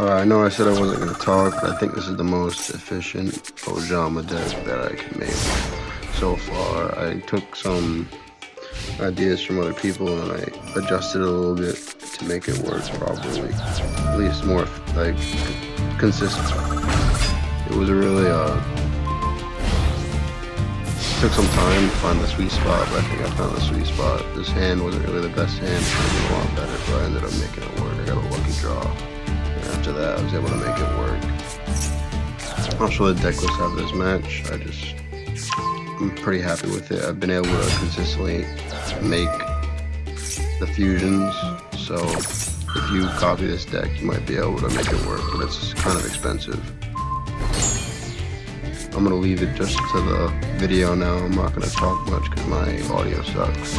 I know I said I wasn't going to talk, but I think this is the most efficient Ojama deck that I can make so far. I took some ideas from other people and I adjusted it a little bit to make it work properly, at least more like consistent. It was a really took some time to find the sweet spot, but I think I found the sweet spot. This hand wasn't really the best hand, it could have been a lot better, but I ended up making it work. I got a lucky draw, and after that I was able to make it work. I'm not sure the deck list after this match. I'm pretty happy with it. I've been able to consistently make the fusions, so if you copy this deck you might be able to make it work, but it's kind of expensive. I'm gonna leave it just to the video now. I'm not gonna talk much because my audio sucks.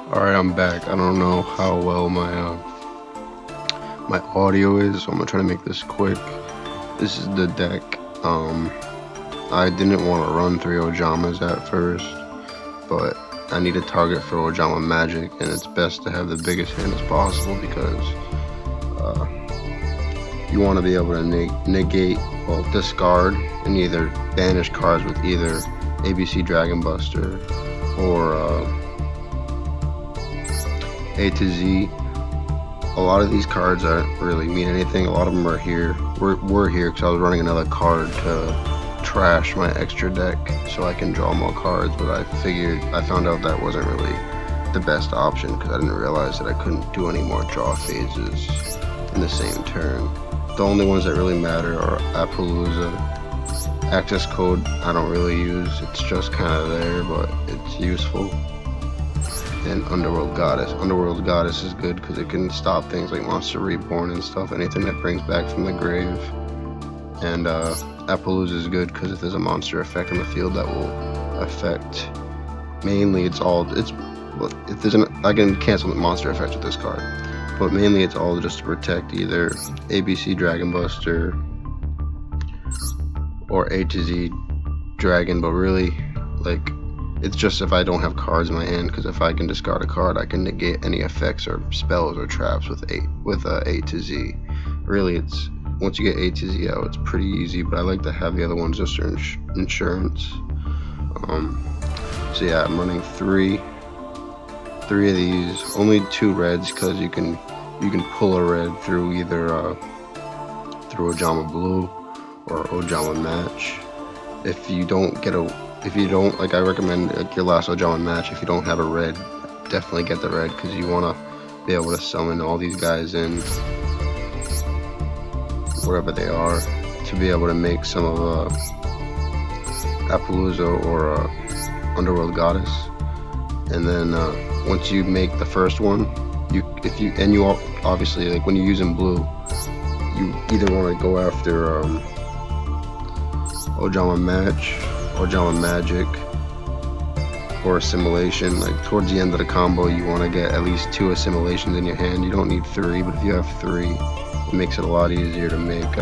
Alright, I'm back. I don't know how well my audio is, so I'm gonna try to make this quick. This is the deck. I didn't want to run 3 Ojamas at first, but I need a target for Ojama magic, and it's best to have the biggest hand as possible because you want to be able to negate, well, discard, and either banish cards with either ABC Dragon Buster or A to Z. A lot of these cards aren't really mean anything. A lot of them are here. We're here because I was running another card to trash my extra deck so I can draw more cards, but I found out that wasn't really the best option because I didn't realize that I couldn't do any more draw phases in the same turn. The only ones that really matter are Appaloosa Access code I don't really use, it's just kind of there, but it's useful. And Underworld Goddess. Underworld Goddess is good because it can stop things like Monster Reborn and stuff, anything that brings back from the grave. And Appaloosa is good because if there's a monster effect on the field that will affect, mainly if there's I can cancel the monster effect with this card, but mainly it's all just to protect either ABC Dragon Buster or A to Z Dragon, but really, like, it's just if I don't have cards in my hand, because if I can discard a card, I can negate any effects or spells or traps with A to Z. Really, it's once you get A to Z out, it's pretty easy, but I like to have the other ones just for insurance. So yeah, I'm running three of these, only 2 reds, because you can pull a red through either through Ojama Blue or Ojama Match. If you don't, like, I recommend, like, your last Ojama Match, if you don't have a red, definitely get the red, because you want to be able to summon all these guys in, wherever they are, to be able to make some of Appaloosa or Underworld Goddess. And then once you make the first one, you obviously, like, when you're using blue, you either want to go after Ojama Match, Ojama Magic, or Assimilation. Like, towards the end of the combo, you want to get at least 2 assimilations in your hand. You don't need 3, but if you have 3, it makes it a lot easier to make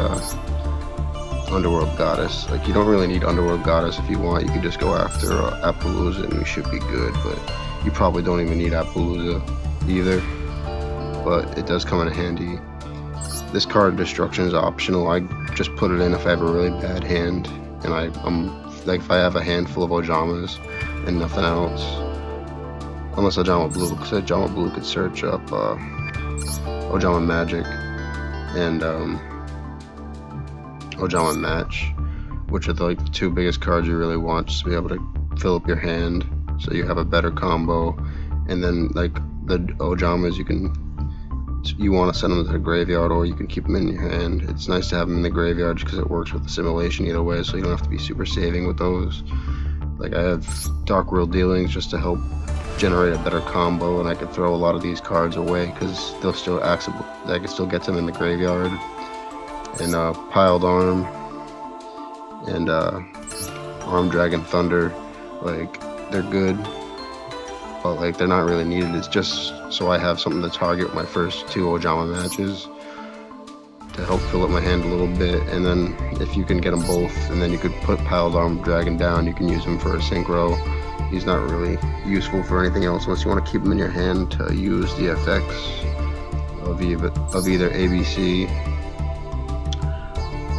Underworld Goddess. Like, you don't really need Underworld Goddess. If you want, you can just go after Appaloosa and you should be good, but you probably don't even need Appaloosa either, but it does come in handy. This card, Destruction, is optional. I just put it in if I have a really bad hand, and I'm like, if I have a handful of Ojamas and nothing else, unless Ojama Blue, because Ojama Blue could search up Ojama Magic and Ojama Match, which are like the 2 biggest cards you really want, just to be able to fill up your hand so you have a better combo. And then, like, the Ojamas, you want to send them to the graveyard, or you can keep them in your hand. It's nice to have them in the graveyard because it works with assimilation either way, so you don't have to be super saving with those. Like, I have Dark World Dealings just to help generate a better combo, and I could throw a lot of these cards away because they'll still I can still get them in the graveyard. And Piled Arm and Arm Dragon Thunder, like, they're good, but, like, they're not really needed. It's just so I have something to target my first 2 Ojama matches to help fill up my hand a little bit. And then if you can get them both, and then you could put Piled Arm Dragon down, you can use him for a synchro. He's not really useful for anything else unless you want to keep him in your hand to use the effects of either ABC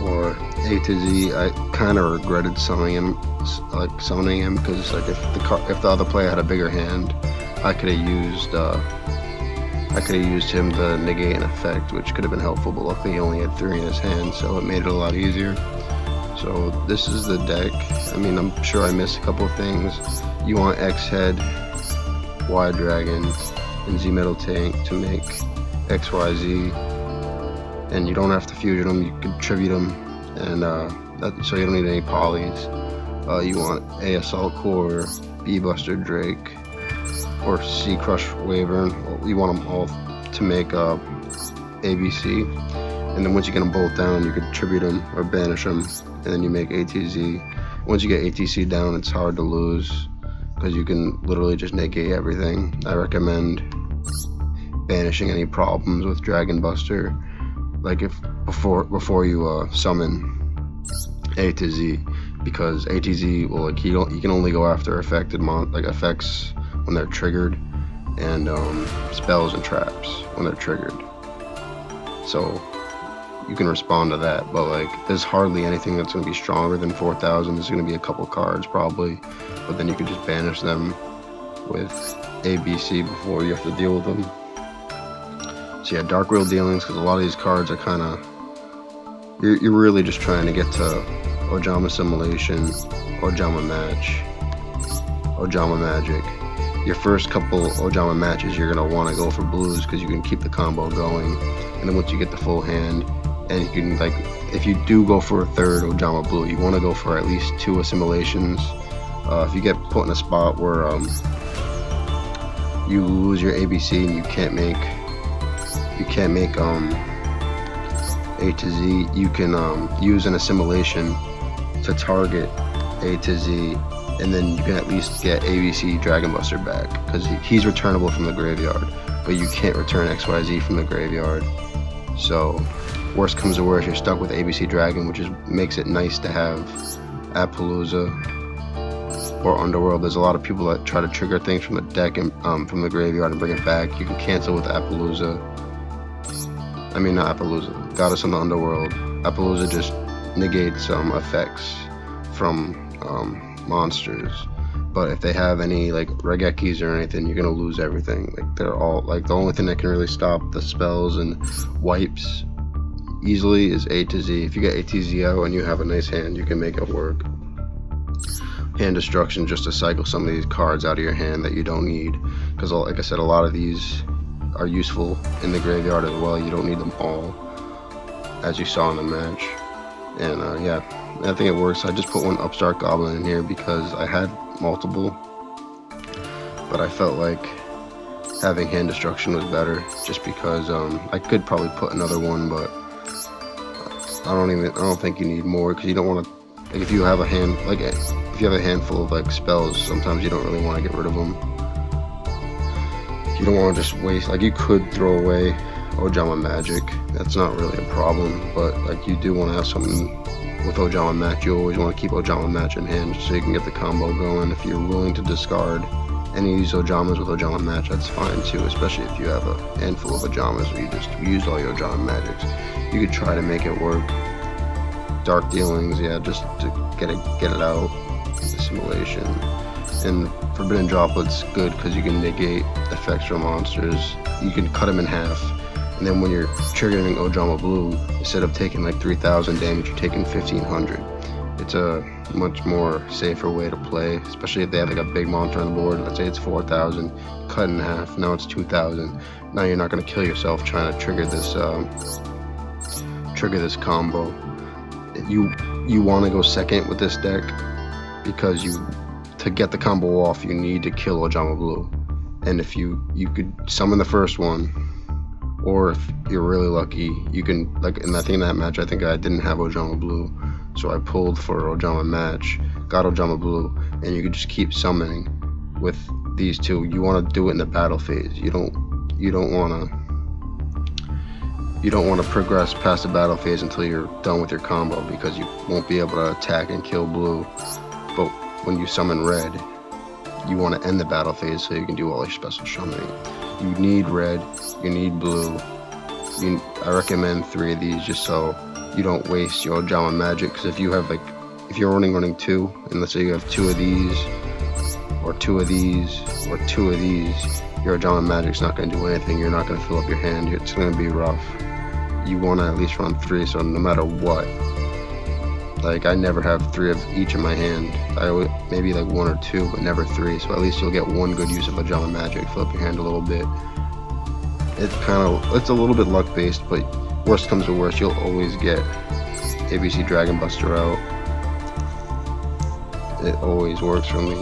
or A to Z. I kind of regretted summoning him because, like, if the other player had a bigger hand, I could have used him to negate an effect, which could have been helpful, but luckily he only had 3 in his hand, so it made it a lot easier. So this is the deck. I mean, I'm sure I missed a couple of things. You want X Head, Y Dragon, and Z Metal Tank to make XYZ, and you don't have to fusion them, you can tribute them, and so you don't need any polys. You want A Assault Core, B Buster Drake, or C Crush Wyvern. You want them all to make ABC, and then once you get them both down, you could tribute them or banish them, and then you make ATZ. Once you get ATC down, it's hard to lose because you can literally just negate everything. I recommend banishing any problems with Dragon Buster, like before you summon A to Z, because A to Z will, like, you can only go after affected effects when they're triggered, and spells and traps when they're triggered. So you can respond to that, but, like, there's hardly anything that's going to be stronger than 4,000. There's going to be a couple cards probably, but then you can just banish them with ABC before you have to deal with them. So yeah, Dark World Dealings, because a lot of these cards are kind of, you're really just trying to get to Ojamasimilation, Ojama Match, Ojama Magic. Your first couple Ojama matches, you're going to want to go for blues because you can keep the combo going, and then once you get the full hand, and you can, like, if you do go for a third Ojama Blue, you want to go for at least 2 assimilations. If you get put in a spot where you lose your ABC and you can't make A to Z, you can use an assimilation to target A to Z, and then you can at least get ABC Dragon Buster back, because he's returnable from the graveyard, but you can't return XYZ from the graveyard. So worst comes to worst, you're stuck with ABC Dragon, which makes it nice to have Appaloosa or Underworld. There's a lot of people that try to trigger things from the deck and from the graveyard and bring it back. You can cancel with Appaloosa. I mean, not Appaloosa, Goddess on the Underworld. Appaloosa just negates effects from monsters. But if they have any like Regekis or anything, you're gonna lose everything. Like they're all like, the only thing that can really stop the spells and wipes easily is A to Z. If you get A to Z out and you have a nice hand, you can make it work. Hand destruction, just to cycle some of these cards out of your hand that you don't need, because like I said, a lot of these are useful in the graveyard as well. You don't need them all, as you saw in the match. And yeah, I think it works. I just put one Upstart Goblin in here because I had multiple, but I felt like having hand destruction was better, just because I could probably put another one, but I don't think you need more, because you don't want to, like, if you have a hand, like if you have a handful of like spells, sometimes you don't really want to get rid of them. You don't want to just waste, like, you could throw away Ojama Magic, that's not really a problem, but like, you do want to have something with Ojama Match. You always want to keep Ojama Match in hand so you can get the combo going. If you're willing to discard any of these Ojamas with Ojama Match, that's fine too, especially if you have a handful of Ojamas where you just use all your Ojama Magics. You could try to make it work. Dark Dealings, yeah, just to get it out. Assimilation. And Forbidden Droplets, good because you can negate effects from monsters. You can cut them in half, and then when you're triggering Ojama Blue, instead of taking like 3,000 damage, you're taking 1,500. It's a much more safer way to play, especially if they have like a big monster on the board. Let's say it's 4,000, cut in half, now it's 2,000. Now you're not going to kill yourself trying to trigger this combo. You want to go second with this deck, because to get the combo off, you need to kill Ojama Blue. And if you could summon the first one, or if you're really lucky, you can, like in that match, I think I didn't have Ojama Blue, so I pulled for Ojama Match, got Ojama Blue, and you could just keep summoning with these two. You want to do it in the battle phase. You don't want to progress past the battle phase until you're done with your combo, because you won't be able to attack and kill blue. But when you summon red, you want to end the battle phase so you can do all your special summoning. You need red, you need blue. I recommend 3 of these just so you don't waste your Ojama Magic, because if you're running 2, and let's say you have 2 of these, or 2 of these, or 2 of these, your Ojama Magic's not going to do anything. You're not going to fill up your hand. It's going to be rough. You want to at least run 3, so no matter what, like I never have 3 of each in my hand. I always, maybe like 1 or 2, but never 3. So at least you'll get 1 good use of Ojama Magic, fill up your hand a little bit. It's a little bit luck based, but worst comes to worst, you'll always get ABC Dragon Buster out. It always works for me.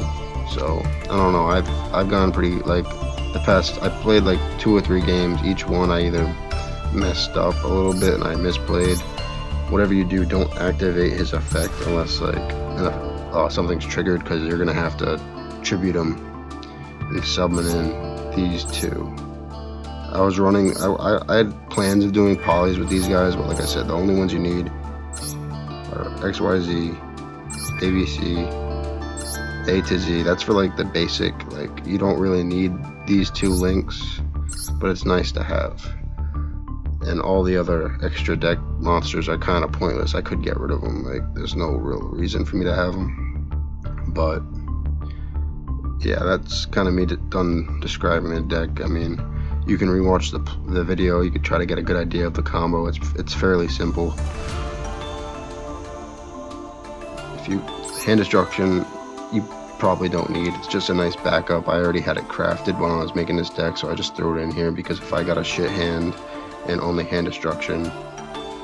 So I don't know. I've gone pretty, like the past. I played like 2 or 3 games. Each one I either messed up a little bit and I misplayed. Whatever you do, don't activate his effect unless like something's triggered, because you're gonna have to tribute him and summon in these 2. I was running. I had plans of doing polys with these guys, but like I said, the only ones you need are XYZ, ABC, A to Z. That's for like the basic. Like you don't really need these 2 links, but it's nice to have. And all the other extra deck monsters are kind of pointless. I could get rid of them. Like there's no real reason for me to have them. But yeah, that's kind of me done describing the deck. I mean, you can rewatch the video. You could try to get a good idea of the combo. It's fairly simple. If you hand destruction, you probably don't need. It's just a nice backup. I already had it crafted when I was making this deck, so I just threw it in here, because if I got a shit hand and only hand destruction,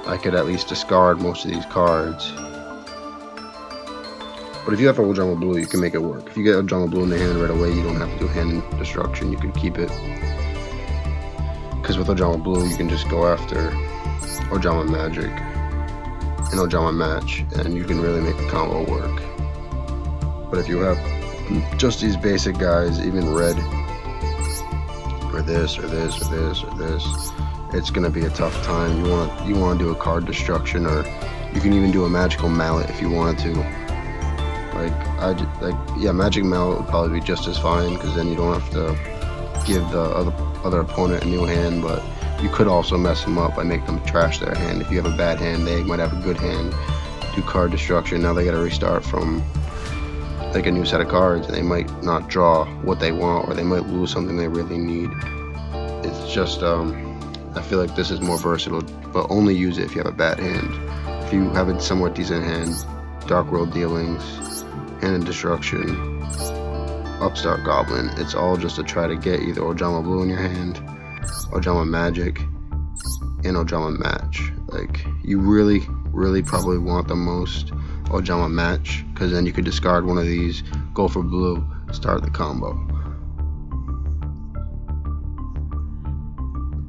I could at least discard most of these cards. But if you have Ojama Blue, you can make it work. If you get Ojama Blue in the hand right away, you don't have to do hand destruction. You can keep it. Because with Ojama Blue, you can just go after Ojama Magic and Ojama Match, and you can really make the combo work. But if you have just these basic guys, even red, or this, or this, or this, or this, it's gonna be a tough time. You want to do a card destruction, or you can even do a magical mallet if you wanted to. Yeah, magic mallet would probably be just as fine, because then you don't have to give the other opponent a new hand. But you could also mess them up by making them trash their hand. If you have a bad hand, they might have a good hand. Do card destruction. Now they got to restart from like a new set of cards, and they might not draw what they want, or they might lose something they really need. It's just I feel like this is more versatile, but only use it if you have a bad hand. If you have a somewhat decent hand, Dark World Dealings, Hand of Destruction, Upstart Goblin, it's all just to try to get either Ojama Blue in your hand, Ojama Magic, and Ojama Match. Like, you really probably want the most Ojama Match, because then you could discard one of these, go for blue, start the combo.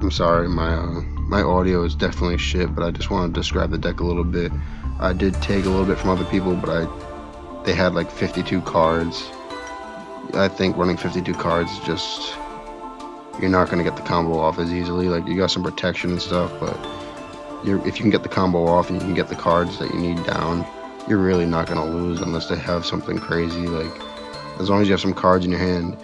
I'm sorry, my audio is definitely shit, but I just want to describe the deck a little bit. I did take a little bit from other people, but they had like 52 cards. I think running 52 cards is just, you're not going to get the combo off as easily. Like, you got some protection and stuff, but if you can get the combo off and you can get the cards that you need down, you're really not going to lose unless they have something crazy. Like, as long as you have some cards in your hand,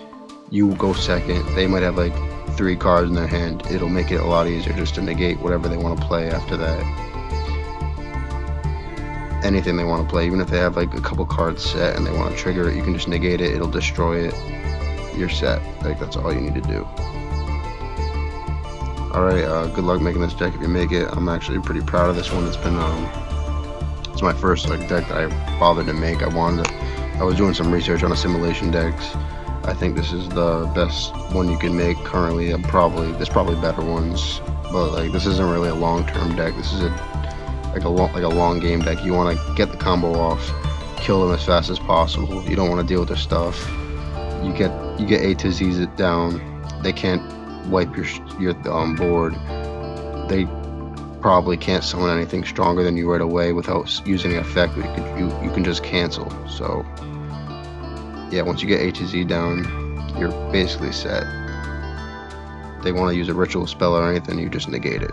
you go second. They might have like 3 cards in their hand. It'll make it a lot easier just to negate whatever they want to play after that. Anything they want to play, even if they have like a couple cards set and they want to trigger it, you can just negate it, it'll destroy it, you're set. Like, that's all you need to do. Alright, good luck making this deck if you make it. I'm actually pretty proud of this one. It's my first like deck that I bothered to make. I was doing some research on assimilation decks. I think this is the best one you can make currently. There's probably better ones, but like, this isn't really a long-term deck. This is like a long game deck. You want to get the combo off, kill them as fast as possible. You don't want to deal with their stuff. You get A to Z's it down. They can't wipe your board. They probably can't summon anything stronger than you right away without using an effect. You can just cancel. So yeah, once you get A to Z down, you're basically set. They want to use a ritual spell or anything, you just negate it.